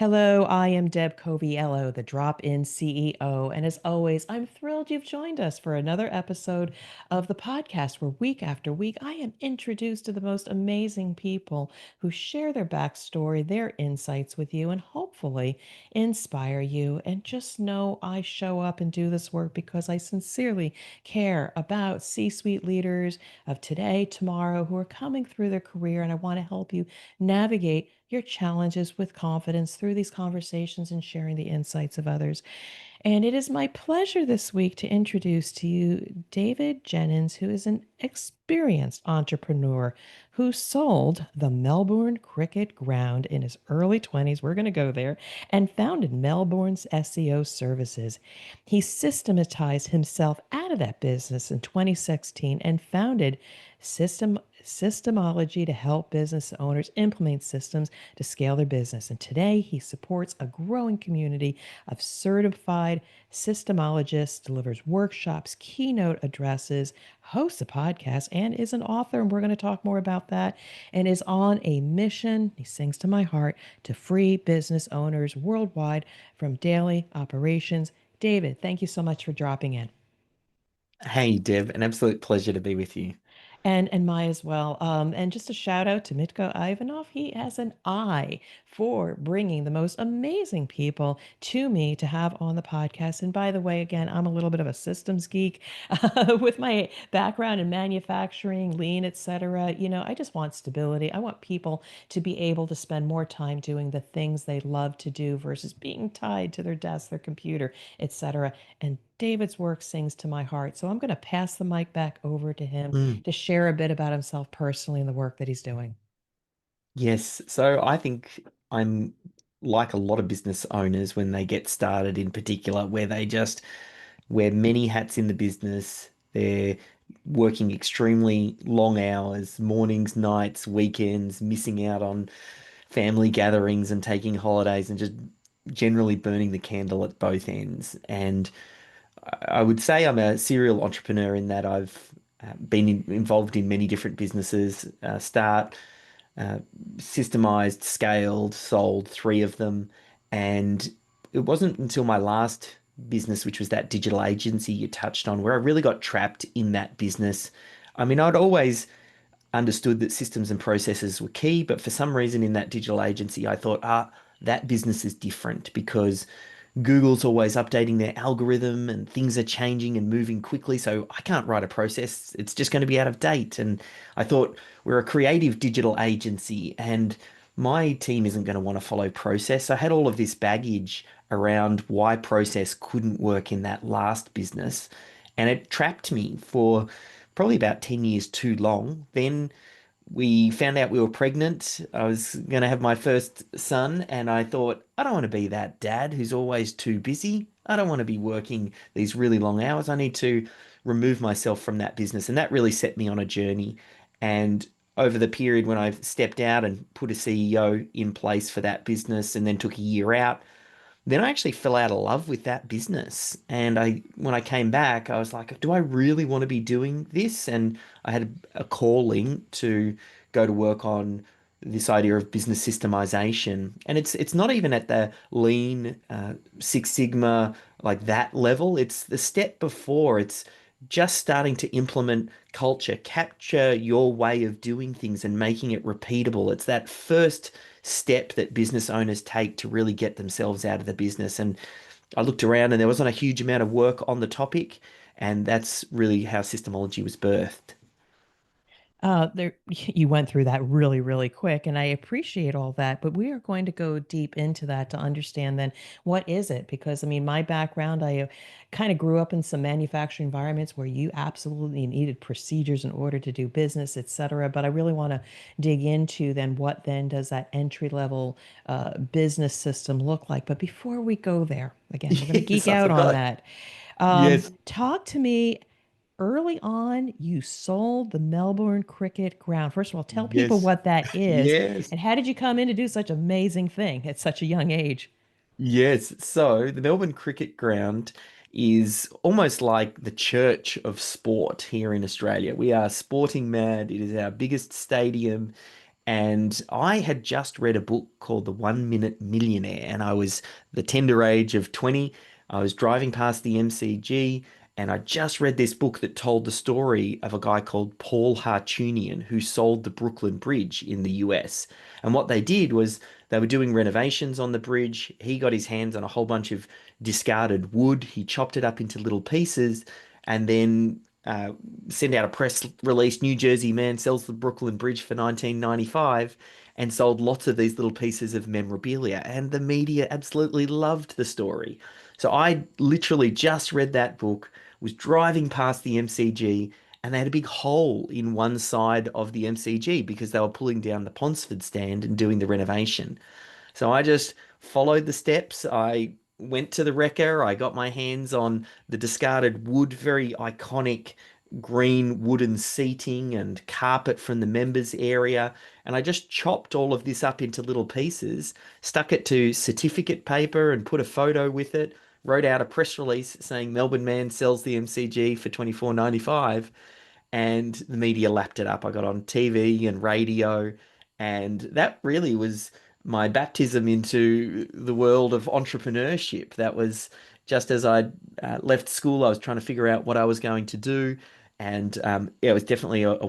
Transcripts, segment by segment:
Hello, I am Deb Coviello, the Drop-In CEO. And as always, I'm thrilled you've joined us for another episode of the podcast where week after week I am introduced to the most amazing people who share their backstory, their insights with you, and hopefully inspire you. And just know I show up and do this work because I sincerely care about C-suite leaders of today, tomorrow, who are coming through their career, and I want to help you navigate your challenges with confidence through these conversations and sharing the insights of others. And it is my pleasure this week to introduce to you David Jenyns, who is an experienced entrepreneur who sold the Melbourne Cricket Ground in his early 20s. We're going to go there and founded Melbourne's SEO services. He systematized himself out of that business in 2016 and founded Systemology to help business owners implement systems to scale their business. And today he supports a growing community of certified systemologists, delivers workshops, keynote addresses, hosts a podcast, and is an author. And we're going to talk more about that. And is on a mission, he sings to my heart, to free business owners worldwide from daily operations. David, thank you so much for dropping in. Hey, Deb, an absolute pleasure to be with you. And Mai as well. And just a shout out to Mitko Ivanov. He has an eye for bringing the most amazing people to me to have on the podcast. And by the way, again, I'm a little bit of a systems geek with my background in manufacturing, lean, etc. I just want stability. I want people to be able to spend more time doing the things they love to do versus being tied to their desk, their computer, etc. And David's work sings to my heart. So I'm going to pass the mic back over to him Mm. to share a bit about himself personally and the work that he's doing. Yes, so I think I'm like a lot of business owners when they get started in particular, where they just wear many hats in the business. They're working extremely long hours, mornings, nights, weekends, missing out on family gatherings and taking holidays and just generally burning the candle at both ends. And I would say I'm a serial entrepreneur in that I've been involved in many different businesses, uh, systemized, scaled, sold three of them. And it wasn't until my last business, which was that digital agency you touched on, where I really got trapped in that business. I mean, I'd always understood that systems and processes were key, but for some reason in that digital agency, I thought, that business is different because Google's always updating their algorithm and things are changing and moving quickly. So I can't write a process. It's just going to be out of date. And I thought we're a creative digital agency and my team isn't going to want to follow process. So I had all of this baggage around why process couldn't work in that last business. And it trapped me for probably about 10 years too long. Then we found out we were pregnant. I was going to have my first son, and I thought, I don't want to be that dad who's always too busy. I don't want to be working these really long hours. I need to remove myself from that business. And that really set me on a journey. And over the period when I stepped out and put a CEO in place for that business and then took a year out, then I actually fell out of love with that business. And when I came back, I was like, do I really want to be doing this? And I had a calling to go to work on this idea of business systemization. And it's not even at the lean, Six Sigma, like that level. It's the step before. It's just starting to implement culture, capture your way of doing things and making it repeatable. It's that first step that business owners take to really get themselves out of the business. And I looked around and there wasn't a huge amount of work on the topic. And that's really how Systemology was birthed. There, you went through that really, really quick, and I appreciate all that. But we are going to go deep into that to understand then what is it? Because I mean, my background, I kind of grew up in some manufacturing environments where you absolutely needed procedures in order to do business, et cetera. But I really want to dig into then what then does that entry level business system look like? But before we go there, again, we're going to Yes, geek I out on forgot. that. Yes, Talk to me early on. You sold the Melbourne Cricket Ground. First of all, tell people yes, what that is yes, and how did you come in to do such amazing thing at such a young age? yes. So the Melbourne Cricket Ground is almost like the church of sport here in Australia. We are sporting mad. It is our biggest stadium. And I had just read a book called The 1 Minute Millionaire, and I was the tender age of 20. I was driving past the MCG, and I just read this book that told the story of a guy called Paul Hartunian who sold the Brooklyn Bridge in the US. And what they did was they were doing renovations on the bridge. He got his hands on a whole bunch of discarded wood. He chopped it up into little pieces and then sent out a press release. New Jersey man sells the Brooklyn Bridge for 1995 and sold lots of these little pieces of memorabilia. And the media absolutely loved the story. So I literally just read that book, was driving past the MCG, and they had a big hole in one side of the MCG because they were pulling down the Ponsford stand and doing the renovation. So I just followed the steps. I went to the wrecker. I got my hands on the discarded wood, very iconic green wooden seating and carpet from the members area. And I just chopped all of this up into little pieces, stuck it to certificate paper and put a photo with it, wrote out a press release saying Melbourne man sells the MCG for 24.95, and the media lapped it up. I got on TV and radio, and that really was my baptism into the world of entrepreneurship. That was just as I left school, I was trying to figure out what I was going to do, and yeah, it was definitely uh, a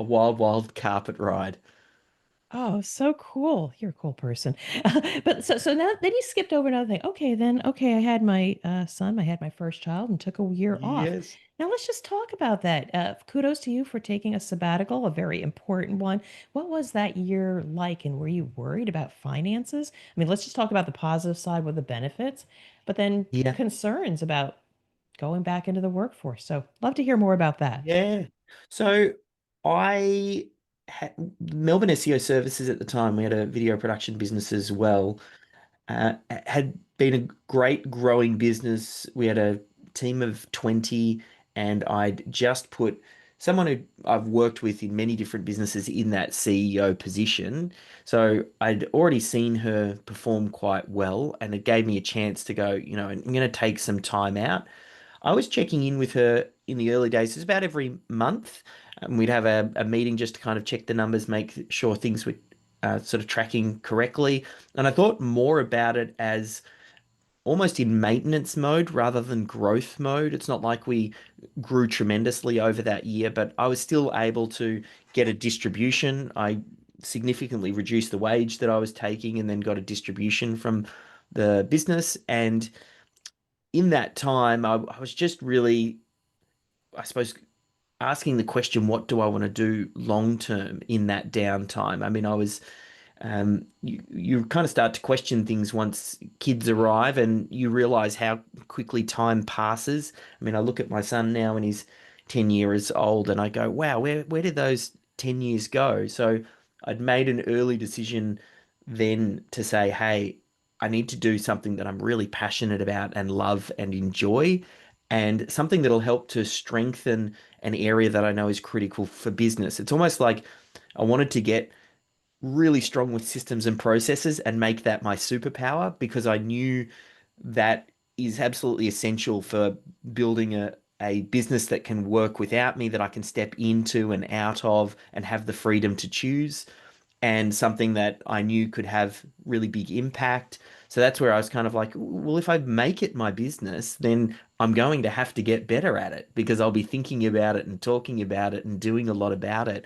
wild carpet ride. Oh, so cool. You're a cool person. But so now then you skipped over another thing. Okay, I had my son, I had my first child and took a year off. Yes. Now let's just talk about that. Kudos to you for taking a sabbatical, a very important one. What was that year like, and were you worried about finances? I mean, let's just talk about the positive side with the benefits, but then Yeah. concerns about going back into the workforce. So love to hear more about that. Yeah. So I had Melbourne SEO Services at the time. We had a video production business as well. Had been a great growing business. We had a team of 20, and I'd just put someone who I've worked with in many different businesses in that CEO position. So I'd already seen her perform quite well, and it gave me a chance to go, I'm going to take some time out. I was checking in with her in the early days. It was about every month. And we'd have a meeting just to kind of check the numbers, make sure things were sort of tracking correctly. And I thought more about it as almost in maintenance mode rather than growth mode. It's not like we grew tremendously over that year, but I was still able to get a distribution. I significantly reduced the wage that I was taking and then got a distribution from the business. And in that time, I was just really, I suppose, asking the question, what do I want to do long term in that downtime? I mean, I was you kind of start to question things once kids arrive and you realize how quickly time passes. I mean, I look at my son now and he's 10 years old and I go, wow, where did those 10 years go? So I'd made an early decision then to say, hey, I need to do something that I'm really passionate about and love and enjoy, and something that'll help to strengthen an area that I know is critical for business. It's almost like I wanted to get really strong with systems and processes and make that my superpower because I knew that is absolutely essential for building a business that can work without me, that I can step into and out of and have the freedom to choose, and something that I knew could have really big impact. So that's where I was kind of like, well, if I make it my business, then I'm going to have to get better at it because I'll be thinking about it and talking about it and doing a lot about it.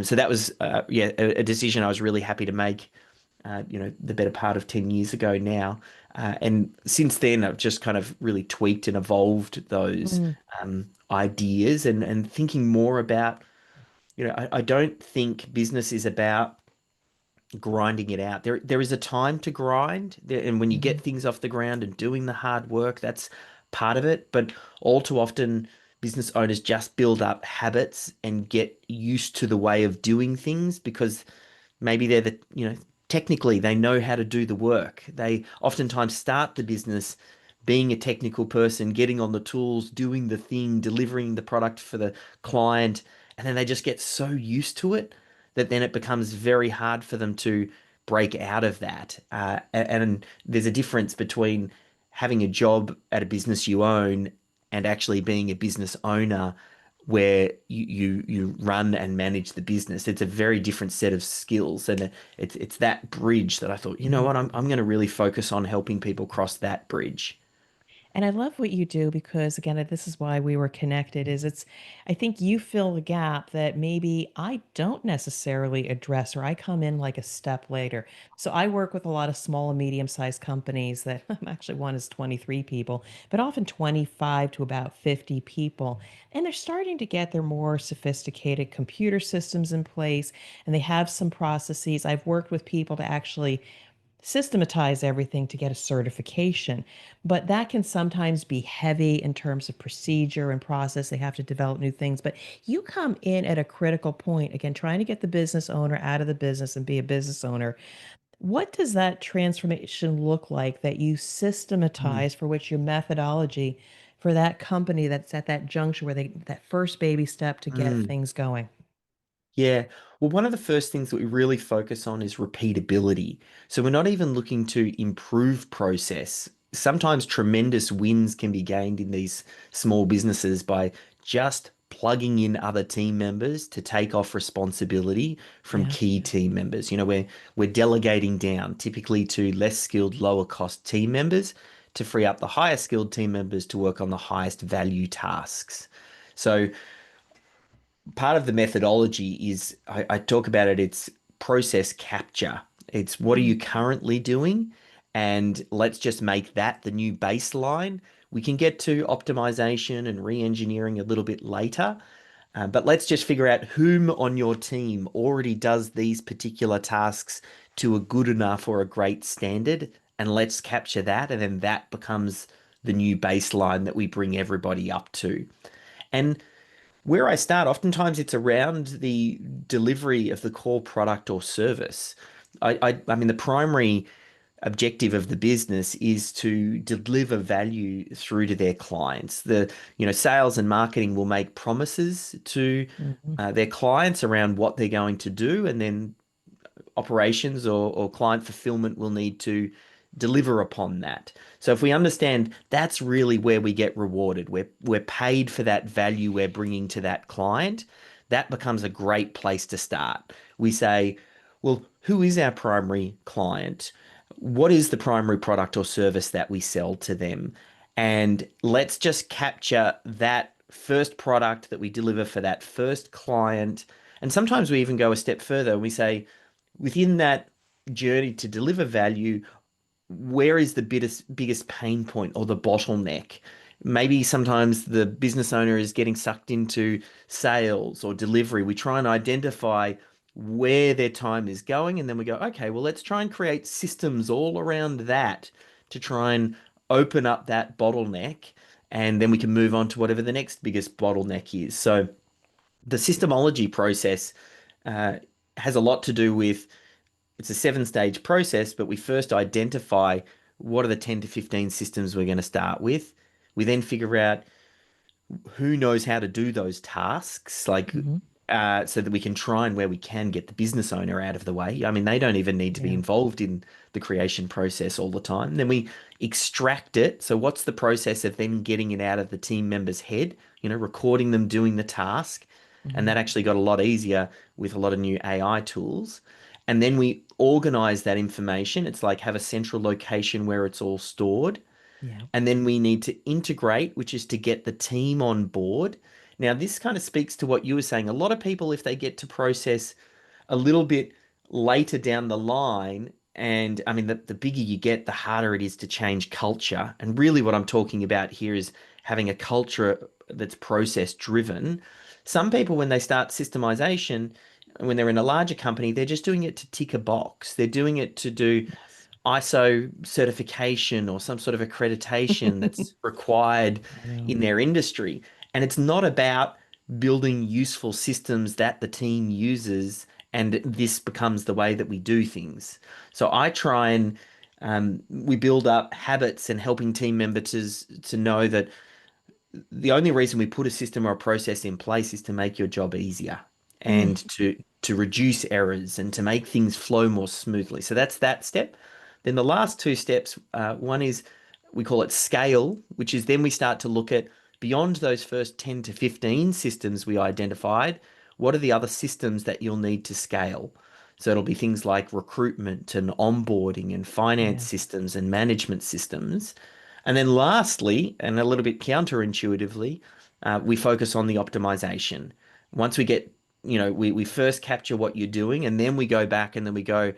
So that was, yeah, a decision I was really happy to make, the better part of 10 years ago now. And since then, I've just kind of really tweaked and evolved those Mm, ideas and thinking more about, I don't think business is about grinding it out. There is a time to grind, and when you mhm. get things off the ground and doing the hard work, that's part of it. But all too often, business owners just build up habits and get used to the way of doing things because maybe technically they know how to do the work. They oftentimes start the business being a technical person, getting on the tools, doing the thing, delivering the product for the client, and then they just get so used to it that then it becomes very hard for them to break out of that. And there's a difference between having a job at a business you own and actually being a business owner where you run and manage the business. It's a very different set of skills, and it's that bridge that I thought, you know Mhm. what, I'm going to really focus on helping people cross that bridge. And I love what you do because again, this is why we were connected is it's I think you fill the gap that maybe I don't necessarily address or I come in like a step later. So I work with a lot of small and medium-sized companies that actually one is 23 people, but often 25 to about 50 people. And they're starting to get their more sophisticated computer systems in place and they have some processes. I've worked with people to actually systematize everything to get a certification. But that can sometimes be heavy in terms of procedure and process. They have to develop new things. But you come in at a critical point, again, trying to get the business owner out of the business and be a business owner. What does that transformation look like that you Mm. systematize for which your methodology for that company that's at that juncture where they that first baby step to get Mm. things going? Yeah. Well, one of the first things that we really focus on is repeatability. So we're not even looking to improve process. Sometimes tremendous wins can be gained in these small businesses by just plugging in other team members to take off responsibility from Yeah. key team members. We're delegating down typically to less skilled, lower cost team members to free up the higher skilled team members to work on the highest value tasks. So part of the methodology is I talk about it, it's process capture. It's what are Mm. you currently doing? And let's just make that the new baseline. We can get to optimization and re-engineering a little bit later, but let's just figure out whom on your team already does these particular tasks to a good enough or a great standard, and let's capture that, and then that becomes the new baseline that we bring everybody up to. And where I start, oftentimes it's around the delivery of the core product or service. I mean, the primary objective of the business is to deliver value through to their clients. Sales and marketing will make promises to Mhm. their clients around what they're going to do, and then operations or client fulfillment will need to deliver upon that. So if we understand that's really where we get rewarded, we're paid for that value we're bringing to that client, that becomes a great place to start. We say, well, who is our primary client? What is the primary product or service that we sell to them? And let's just capture that first product that we deliver for that first client. And sometimes we even go a step further and we say, within that journey to deliver value, where is the biggest pain point or the bottleneck? Maybe sometimes the business owner is getting sucked into sales or delivery. We try and identify where their time is going, and then we go, okay, well, let's try and create systems all around that to try and open up that bottleneck, and then we can move on to whatever the next biggest bottleneck is. So the systemology process uh, has a lot to do with it's a seven-stage process, but we first identify what are the 10 to 15 systems we're going to start with. We then figure out who knows how to do those tasks, Mhm. so that we can try and where we can get the business owner out of the way. I mean, they don't even need to be Yeah. involved in the creation process all the time. Then we extract it. So what's the process of then getting it out of the team member's head, recording them doing the task. And Mhm. that actually got a lot easier with a lot of new AI tools. And then we organize that information. It's like have a central location where it's all stored. Yeah. And then we need to integrate, which is to get the team on board. Now, this kind of speaks to what you were saying. A lot of people, if they get to process a little bit later down the line, and I mean, the bigger you get, the harder it is to change culture. And really, what I'm talking about here is having a culture that's process driven. Some people, when they start systemization, when they're in a larger company, they're just doing it to tick a box. They're doing it to do Yes. ISO certification or some sort of accreditation that's required I know. in their industry. And it's not about building useful systems that the team uses and this becomes the way that we do things. So I try and we build up habits and helping team members to know that the only reason we put a system or a process in place is to make your job easier Mm. and to reduce errors and to make things flow more smoothly. So that's that step. Then the last two steps, one is we call it scale, which is then we start to look at beyond those first 10 to 15 systems we identified, what are the other systems that you'll need to scale? So it'll be things like recruitment and onboarding and finance Yeah. systems and management systems. And then lastly, and a little bit counterintuitively, we focus on the optimization. Once we get, we first capture what you're doing and then we go back and then we go,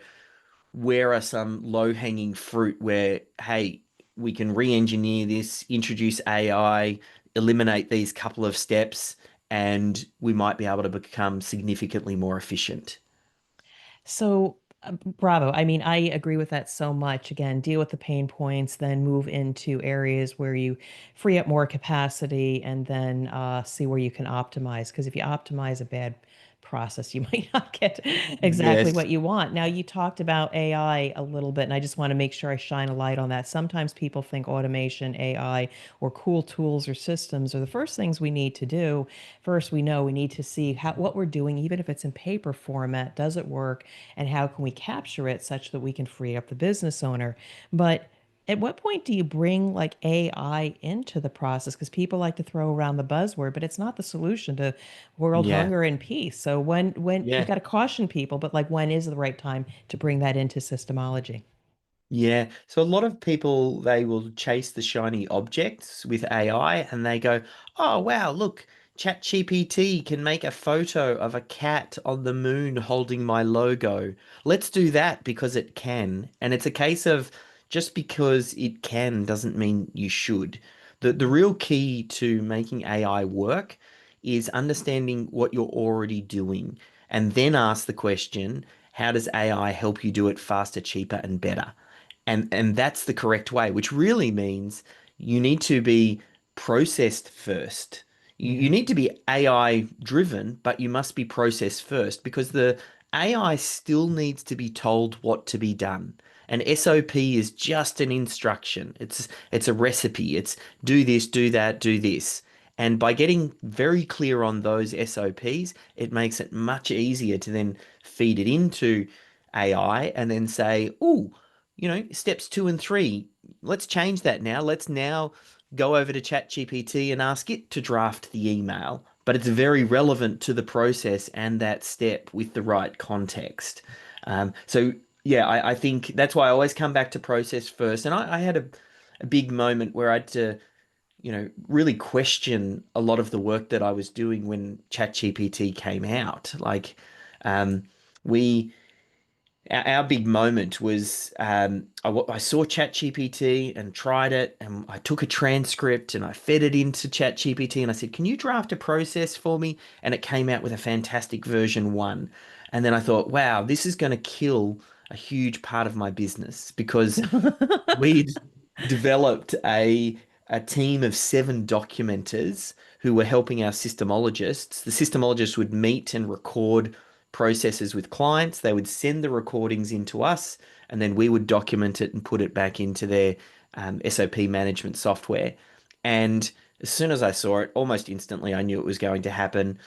where are some low-hanging fruit where, hey, we can re-engineer this, introduce AI, eliminate these couple of steps, and we might be able to become significantly more efficient. So, bravo. I mean, I agree with that so much. Again, deal with the pain points, then move into areas where you free up more capacity, and then see where you can optimize. Because if you optimize a bad process, you might not get exactly Yes. what you want. Now, you talked about AI a little bit, and I just want to make sure I shine a light on that. Sometimes people think automation, AI, or cool tools or systems are the first things we need to do. First, we know we need to see how what we're doing, even if it's in paper format, does it work? And how can we capture it such that we can free up the business owner? But at what point do you bring like AI into the process? Because people like to throw around the buzzword, but it's not the solution to world Yeah. hunger and peace. So when you Yeah. got to caution people, but like when is the right time to bring that into systemology? Yeah. So a lot of people, they will chase the shiny objects with AI and they go, oh, wow, look, ChatGPT can make a photo of a cat on the moon holding my logo. Let's do that because it can. And it's a case of just because it can doesn't mean you should. The real key to making AI work is understanding what you're already doing and then ask the question, how does AI help you do it faster, cheaper, and better? And that's the correct way, which really means you need to be processed first. You Yeah. need to be AI driven, but you must be processed first because the AI still needs to be told what to be done. An SOP is just an instruction. It's a recipe. It's do this, do that, do this. And by getting very clear on those SOPs, it makes it much easier to then feed it into AI and then say, oh, steps 2 and 3, let's change that now. Let's now go over to ChatGPT and ask it to draft the email. But it's very relevant to the process and that step with the right context. So, yeah, I think that's why I always come back to process first. And I had a big moment where I had to, really question a lot of the work that I was doing when ChatGPT came out. Like, um, we our big moment was I saw ChatGPT and tried it, and I took a transcript and I fed it into ChatGPT and I said, "Can you draft a process for me?" And it came out with a fantastic version one. And then I thought, "Wow, this is going to kill a huge part of my business because we'd developed a team of 7 documenters who were helping our systemologists. The systemologists would meet and record processes with clients. They would send the recordings into us, and then we would document it and put it back into their SOP management software. And as soon as I saw it, almost instantly, I knew it was going to happen.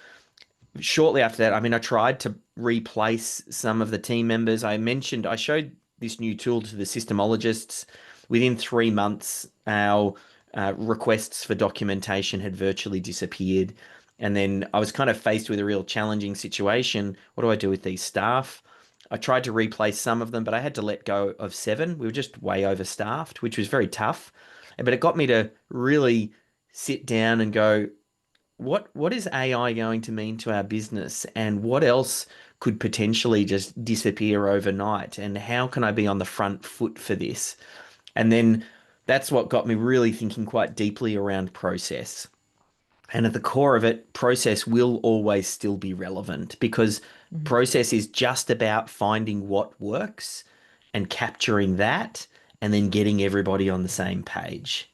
Shortly after that, I mean, I tried to replace some of the team members. I showed this new tool to the systemologists. Within 3 months, our requests for documentation had virtually disappeared. And then I was kind of faced with a real challenging situation. What do I do with these staff? I tried to replace some of them, but I had to let go of 7. We were just way overstaffed, which was very tough. But it got me to really sit down and go, what is AI going to mean to our business and what else could potentially just disappear overnight and how can I be on the front foot for this? And then that's what got me really thinking quite deeply around process. And at the core of it, process will always still be relevant because Mhm. process is just about finding what works and capturing that and then getting everybody on the same page.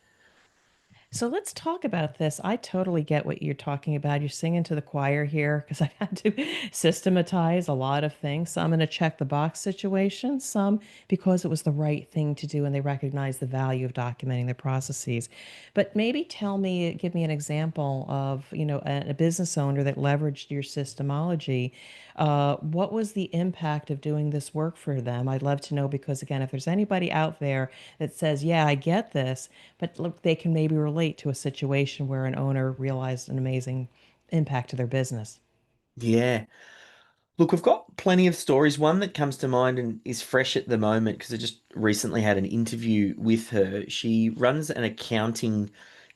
So let's talk about this. I totally get what you're talking about. You're singing to the choir here because I've had to systematize a lot of things. Some in a check the box situation, some because it was the right thing to do and they recognize the value of documenting their processes. But maybe give me an example of, a business owner that leveraged your systemology. What was the impact of doing this work for them? I'd love to know because, again, if there's anybody out there that says, yeah, I get this, but look, they can maybe relate relate to a situation where an owner realized an amazing impact to their business? Yeah. Look, we've got plenty of stories. One that comes to mind and is fresh at the moment because I just recently had an interview with her. She runs an accounting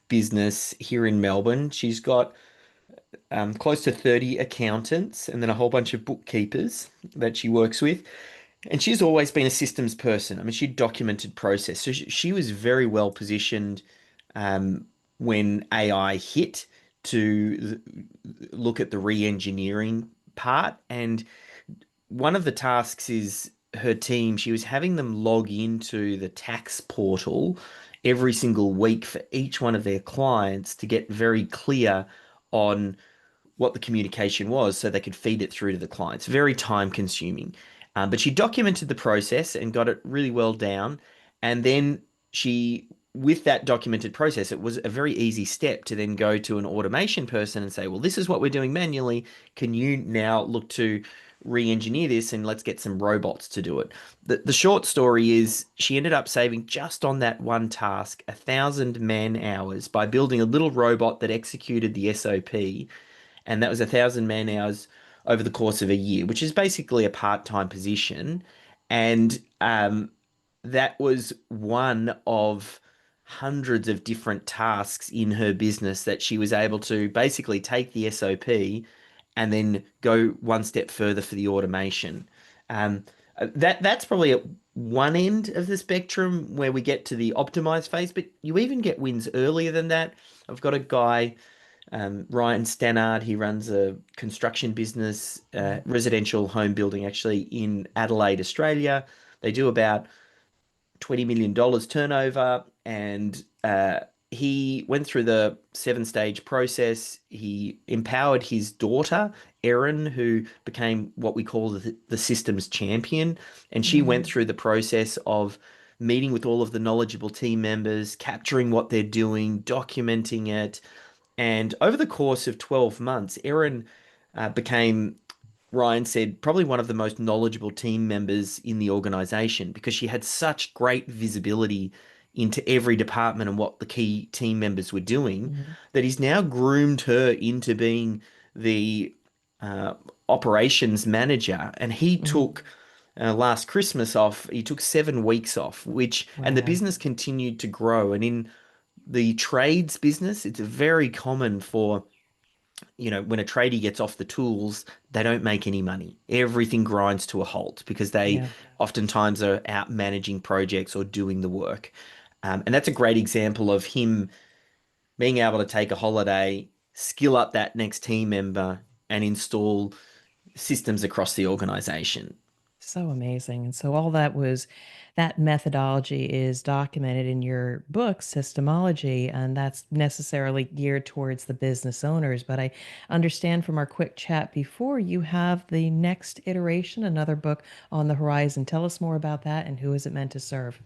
business here in Melbourne. She's got close to 30 accountants and then a whole bunch of bookkeepers that she works with. And she's always been a systems person. I mean, she documented process. So she was very well positioned um, when AI hit to look at the re-engineering part. And one of the tasks is her team, she was having them log into the tax portal every single week for each one of their clients to get very clear on what the communication was so they could feed it through to the clients. Very time consuming. But she documented the process and got it really well down. And then she, with that documented process, it was a very easy step to then go to an automation person and say, well, this is what we're doing manually. Can you now look to re-engineer this and let's get some robots to do it? The short story is she ended up saving just on that one task 1,000 man hours by building a little robot that executed the SOP, and that was 1,000 man hours over the course of a year, which is basically a part-time position. And that was one of hundreds of different tasks in her business that she was able to basically take the SOP and then go one step further for the automation. Um, that's probably at one end of the spectrum where we get to the optimized phase, but you even get wins earlier than that. I've got a guy, Ryan Stannard. He runs a construction business, Mhm. residential home building, actually in Adelaide, Australia. They do about $20 million turnover, and he went through the seven-stage process. He empowered his daughter, Erin, who became what we call the systems champion, and she went Mm. through the process of meeting with all of the knowledgeable team members, capturing what they're doing, documenting it, and over the course of 12 months, Erin became, Ryan said, probably one of the most knowledgeable team members in the organization because she had such great visibility into every department and what the key team members were doing Mhm. that he's now groomed her into being the uh, operations manager. And he Mhm. took last Christmas off, he took 7 weeks off, and the Wow. business continued to grow. And in the trades business, it's very common for, when a tradie gets off the tools, they don't make any money. Everything grinds to a halt because they Yeah. oftentimes are out managing projects or doing the work. And that's a great example of him being able to take a holiday, skill up that next team member, and install systems across the organization. So amazing. And so all that methodology is documented in your book, Systemology, and that's necessarily geared towards the business owners. But I understand from our quick chat before you have the next iteration, another book on the horizon. Tell us more about that and who is it meant to serve?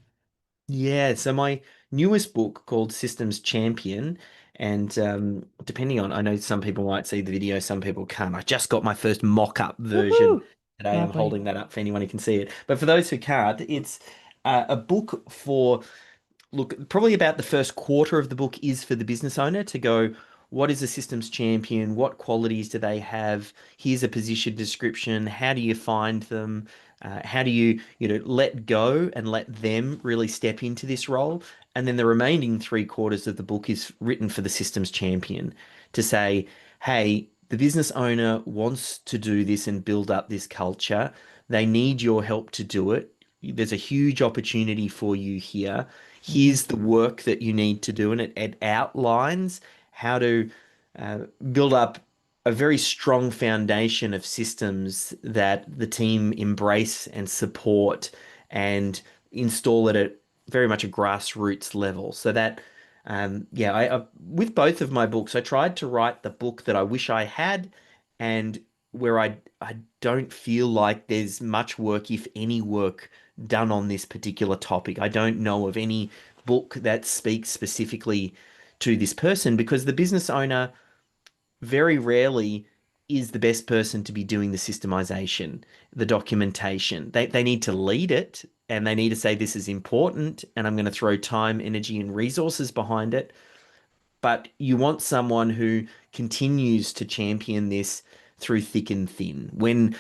Yeah, so my newest book called Systems Champion, and depending on, I know some people might see the video, some people can't. I just got my first mock-up version Woohoo! today. I'm Lovely. holding that up for anyone who can see it. But for those who can't, it's a book for, look, probably about the first quarter of the book is for the business owner to go, what is a systems champion? What qualities do they have? Here's a position description. How do you find them? How do you, let go and let them really step into this role? And then the remaining three quarters of the book is written for the systems champion to say, hey, the business owner wants to do this and build up this culture. They need your help to do it. There's a huge opportunity for you here. Mhm. Here's the work that you need to do, and it outlines how to uh, build up a very strong foundation of systems that the team embrace and support and install it at very much a grassroots level. So that, yeah, with both of my books, I tried to write the book that I wish I had, and where I don't feel like there's much work, if any work, done on this particular topic. I don't know of any book that speaks specifically to this person because the business owner very rarely is the best person to be doing the systemization, the documentation. They need to lead it and they need to say, this is important and I'm going to throw time, energy, and resources behind it. but you want someone who continues to champion this through thick and thin. When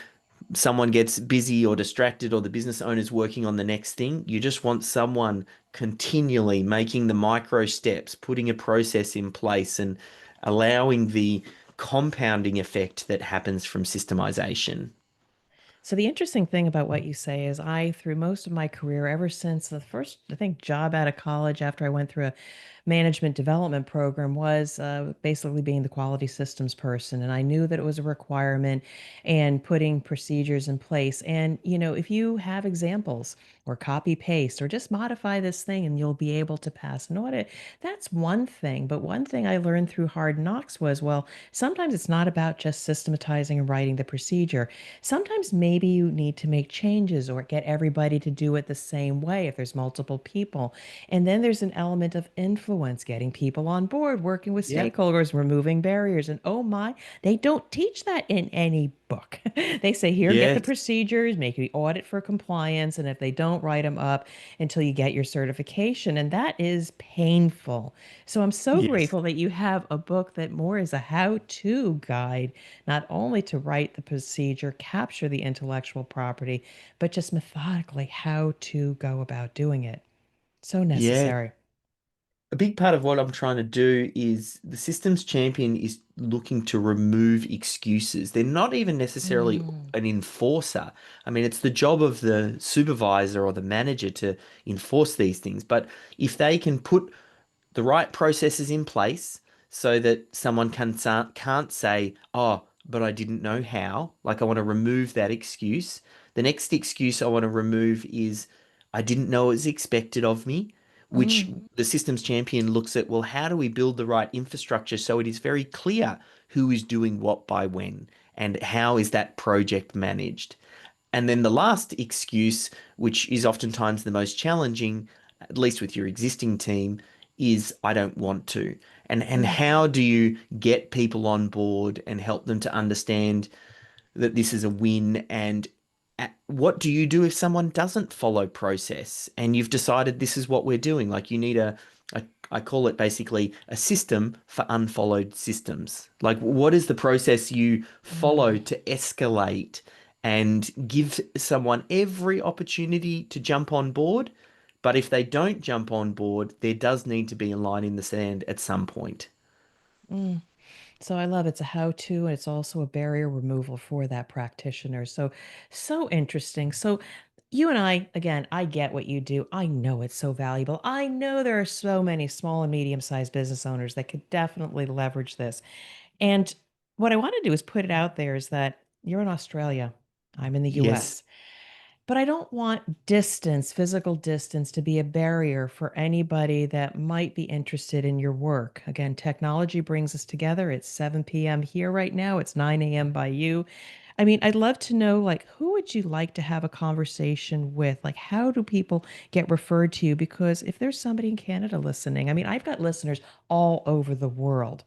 someone gets busy or distracted or the business owner's working on the next thing, you just want someone continually making the micro steps, putting a process in place and allowing the compounding effect that happens from systemization. So the interesting thing about what you say is I, through most of my career, ever since the first, I think, job out of college after I went through a management development program was basically being the quality systems person. And I knew that it was a requirement and putting procedures in place. And, if you have examples or copy paste or just modify this thing and you'll be able to pass an audit, that's one thing. But one thing I learned through Hard Knocks was, well, sometimes it's not about just systematizing and writing the procedure. Sometimes maybe you need to make changes or get everybody to do it the same way if there's multiple people. And then there's an element of influence, getting people on board, working with Yep. stakeholders, removing barriers. And oh my, they don't teach that in any book. They say, here, get the Yes. procedures, make the audit for compliance. And if they don't, write them up until you get your certification. And that is painful. So I'm so Yes. grateful that you have a book that more is a how-to guide, not only to write the procedure, capture the intellectual property, but just methodically how to go about doing it. So Yeah. necessary. A big part of what I'm trying to do is the systems champion is looking to remove excuses. They're not even necessarily Mm, an enforcer. I mean, it's the job of the supervisor or the manager to enforce these things. But if they can put the right processes in place so that someone can't say, oh, but I didn't know how. Like, I want to remove that excuse. The next excuse I want to remove is, I didn't know it was expected of me, which mm, the systems champion looks at, well, how do we build the right infrastructure so it is very clear who is doing what by when and how is that project managed? And then the last excuse, which is oftentimes the most challenging, at least with your existing team, is I don't want to. And mm, how do you get people on board and help them to understand that this is a win? And what do you do if someone doesn't follow process and you've decided this is what we're doing? Like you need I call it basically a system for unfollowed systems. Like what is the process you follow mm, to escalate and give someone every opportunity to jump on board? But if they don't jump on board, there does need to be a line in the sand at some point. mm. So I love it's a how-to and it's also a barrier removal for that practitioner. So so interesting. So you and I, again, I get what you do. I know it's so valuable. I know there are so many small and medium-sized business owners that could definitely leverage this. And what I want to do is put it out there is that you're in Australia. I'm in the Yes. US. But I don't want distance, physical distance, to be a barrier for anybody that might be interested in your work. Again, technology brings us together. It's 7 p.m. here right now. It's 9 a.m. by you. I mean, I'd love to know, like, who would you like to have a conversation with? Like, how do people get referred to you? Because if there's somebody in Canada listening, I mean, I've got listeners all over the world.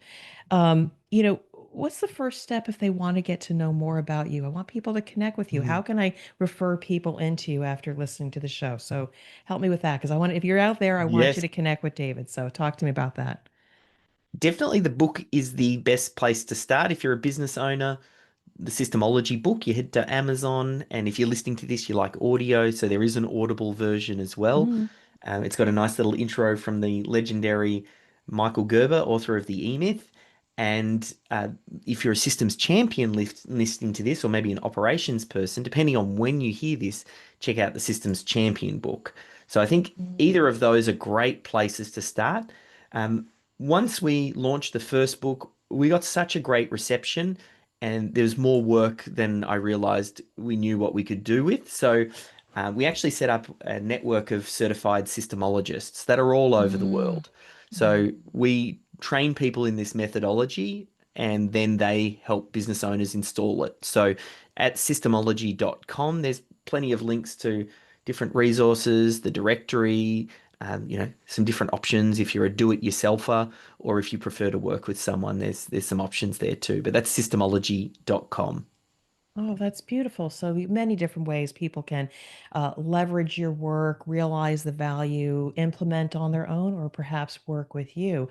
What's the first step if they want to get to know more about you? I want people to connect with you. How Mhm. can I refer people into you after listening to the show? So help me with that because if you're out there, I want you Yes. to connect with David. So talk to me about that. Definitely the book is the best place to start if you're a business owner. The Systemology book, you head to Amazon, and if you're listening to this, you like audio, so there is an Audible version as well. Mm, It's got a nice little intro from the legendary Michael Gerber, author of the E-Myth. And if you're a systems champion listening to this, or maybe an operations person, depending on when you hear this, check out the Systems Champion book. So I think mm, either of those are great places to start. Um, Once we launched the first book, we got such a great reception, and there was more work than I realized we knew what we could do with. So we actually set up a network of certified systemologists that are all over the mm, world. mm, So we train people in this methodology and then they help business owners install it. So at systemology.com, there's plenty of links to different resources, the directory, some different options if you're a do-it-yourselfer or if you prefer to work with someone, there's some options there too. But that's systemology.com. Oh, that's beautiful. So many different ways people can leverage your work, realize the value, implement on their own, or perhaps work with you.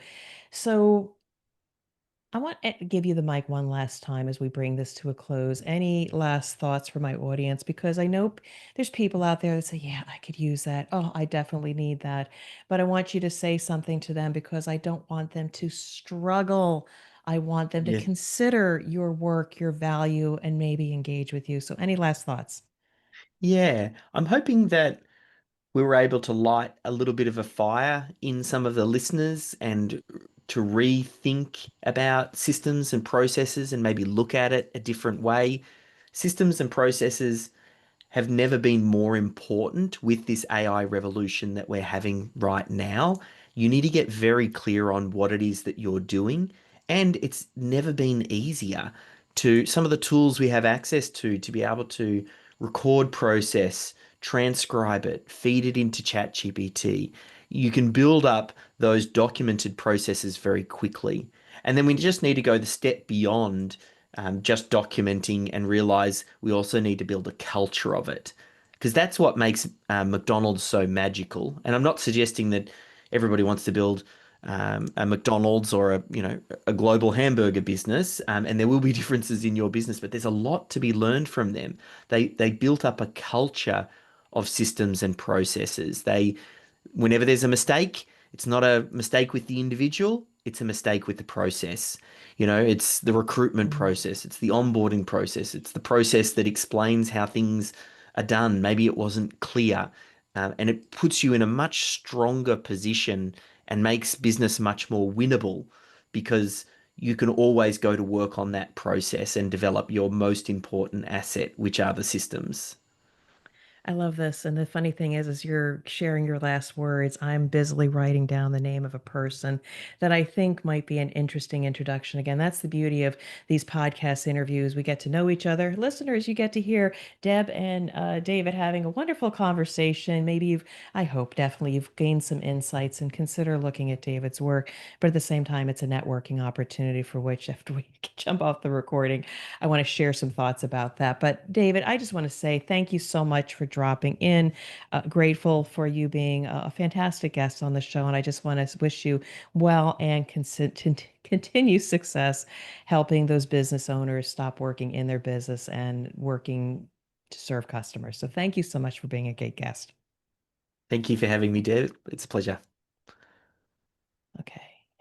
So I want to give you the mic one last time as we bring this to a close. Any last thoughts for my audience? Because I know there's people out there that say, yeah, I could use that. Oh, I definitely need that. But I want you to say something to them because I don't want them to struggle. I want them to Yeah. consider your work, your value, and maybe engage with you. So, any last thoughts? Yeah. I'm hoping that we were able to light a little bit of a fire in some of the listeners and to rethink about systems and processes and maybe look at it a different way. Systems and processes have never been more important with this AI revolution that we're having right now. You need to get very clear on what it is that you're doing. And it's never been easier to some of the tools we have access to be able to record process, transcribe it, feed it into ChatGPT. You can build up those documented processes very quickly. And then we just need to go the step beyond just documenting and realize we also need to build a culture of it. Because that's what makes McDonald's so magical. And I'm not suggesting that everybody wants to build a McDonald's or a global hamburger business, and there will be differences in your business, but there's a lot to be learned from them. They built up a culture of systems and processes. Whenever there's a mistake, it's not a mistake with the individual, it's a mistake with the process. It's the recruitment Mm. process, it's the onboarding process, it's the process that explains how things are done. Maybe it wasn't clear, and it puts you in a much stronger position and makes business much more winnable because you can always go to work on that process and develop your most important asset, which are the systems. I love this. And the funny thing is, as you're sharing your last words, I'm busily writing down the name of a person that I think might be an interesting introduction. Again, that's the beauty of these podcast interviews. We get to know each other. Listeners, you get to hear Deb and David having a wonderful conversation. Maybe I hope definitely you've gained some insights and consider looking at David's work. But at the same time, it's a networking opportunity for which, after we jump off the recording, I want to share some thoughts about that. But David, I just want to say thank you so much for dropping in. Grateful for you being a fantastic guest on the show. And I just want to wish you well and continue success helping those business owners stop working in their business and working to serve customers. So thank you so much for being a great guest. Thank you for having me, Dave. It's a pleasure. Okay.